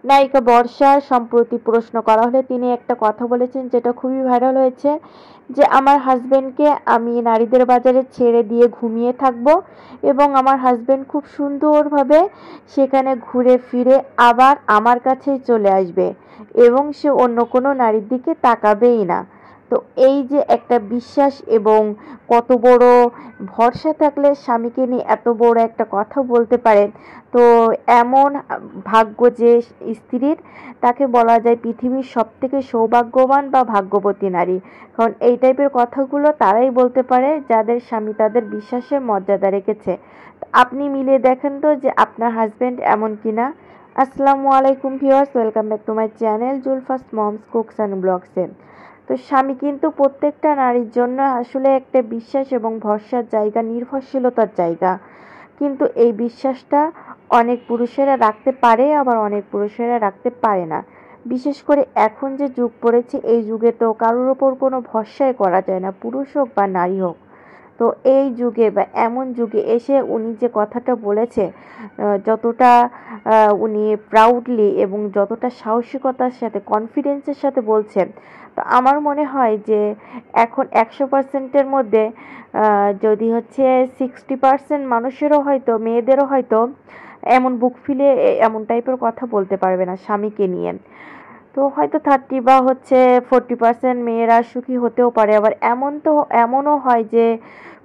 নায়িকা বর্ষার সম্প্রতি প্রশ্ন করা হলে তিনি একটা কথা বলেছেন যেটা খুবই ভাইরাল হয়েছে, যে আমার হাজবেন্ডকে আমি নারীদের বাজারে ছেড়ে দিয়ে ঘুমিয়ে থাকব এবং আমার হাজবেন্ড খুব সুন্দরভাবে সেখানে ঘুরে ফিরে আবার আমার কাছেই চলে আসবে এবং সে অন্য কোনো নারীর দিকে তাকাবেই না। তো এই যে একটা বিশ্বাস এবং কত বড় ভরসা থাকলে স্বামীকে নিয়ে এত বড় একটা কথা বলতে পারেন। তো এমন ভাগ্য যে স্ত্রীর, তাকে বলা যায় পৃথিবীর সবথেকে সৌভাগ্যবান বা ভাগ্যবতী নারী। কারণ এই টাইপের কথাগুলো তারাই বলতে পারে যাদের স্বামী তাদের বিশ্বাসের মর্যাদা রেখেছে। আপনি মিলিয়ে দেখেন তো যে আপনার হাজবেন্ড এমন কিনা। আসসালামু আলাইকুম viewers, welcome back to my channel Julfa's moms cooks and ব্লগসে। তো স্বামী কিন্তু প্রত্যেকটা নারীর জন্য আসলে একটা বিশ্বাস এবং ভরসার জায়গা, নির্ভরশীলতার জায়গা। কিন্তু এই বিশ্বাসটা অনেক পুরুষেরা রাখতে পারে, আবার অনেক পুরুষেরা রাখতে পারে না। বিশেষ করে এখন যে যুগ পড়েছে, এই যুগে তো কারোর ওপর কোনো ভরসাই করা যায় না, পুরুষ হোক বা নারী হোক। তো এই যুগে বা এমন যুগে এসে উনি যে কথাটা বলেছে, যতটা উনি প্রাউডলি এবং যতটা সাহসিকতার সাথে কনফিডেন্সের সাথে বলছেন, তো আমার মনে হয় যে এখন 100%-এর মধ্যে যদি হচ্ছে 60% মানুষেরও হয়তো, মেয়েদেরও হয়তো এমন বুক ফুলে এমন টাইপের কথা বলতে পারবে না স্বামীকে নিয়ে। তো হয়তো 30 বা হচ্ছে 40% মেয়েরা সুখী হতেও পারে। আবার এমনও হয় যে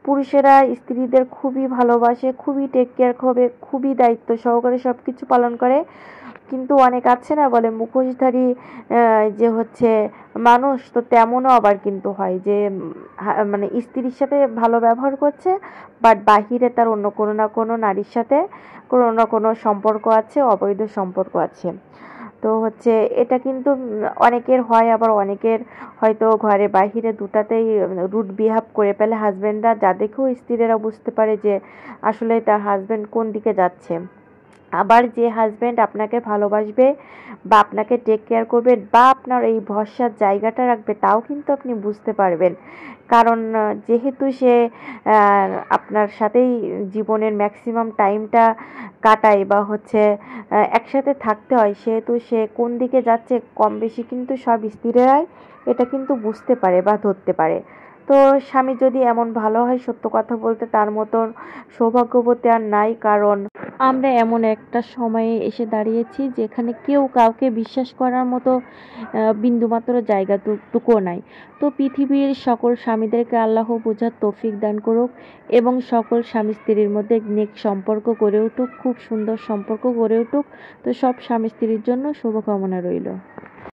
পুরুষেরা স্ত্রীদের খুবই ভালোবাসে, খুবই টেক কেয়ার করে, খুবই দায়িত্ব সহকারে সব কিছু পালন করে। কিন্তু অনেক আছে না বলে মুখোশধারী যে হচ্ছে মানুষ, তো তেমনও আবার কিন্তু হয় যে মানে স্ত্রীর সাথে ভালো ব্যবহার করছে, বাট বাহিরে তার অন্য কোনো না কোনো নারীর সাথে কোনো না কোনো সম্পর্ক আছে, অবৈধ সম্পর্ক আছে। তো হচ্ছে এটা কিন্তু অনেকের হয়, আবার অনেকের হয়তো ঘরে বাহিরে দুটাতেই রুড বিহেভ করে ফেলে হাজবেন্ডরা, যা দেখেও স্ত্রীরা বুঝতে পারে যে আসলে তার হাজবেন্ড কোন দিকে যাচ্ছে। আবার যে হাজবেন্ড আপনাকে ভালোবাসবে বা আপনাকে টেক কেয়ার করবে বা আপনার এই ভরসার জায়গাটা রাখবে, তাও কিন্তু আপনি বুঝতে পারবেন। কারণ যেহেতু সে আপনার সাথেই জীবনের ম্যাক্সিমাম টাইমটা কাটায় বা হচ্ছে একসাথে থাকতে হয়, সেহেতু সে কোন দিকে যাচ্ছে কম বেশি কিন্তু সব স্ত্রীরাই এটা কিন্তু বুঝতে পারে বা ধরতে পারে। তো স্বামী যদি এমন ভালো হয়, সত্য কথা বলতে তার মতন সৌভাগ্যবতী আর নাই। কারণ আমরা এমন একটা সময়ে এসে দাঁড়িয়েছি যেখানে কেউ কাউকে বিশ্বাস করার মতো বিন্দুমাত্র জায়গাটুকুও নাই। তো পৃথিবীর সকল স্বামীদেরকে আল্লাহ বোঝার তৌফিক দান করুক এবং সকল স্বামী স্ত্রীর মধ্যে নেক সম্পর্ক গড়ে উঠুক, খুব সুন্দর সম্পর্ক গড়ে উঠুক। তো সব স্বামী স্ত্রীর জন্য শুভকামনা রইল।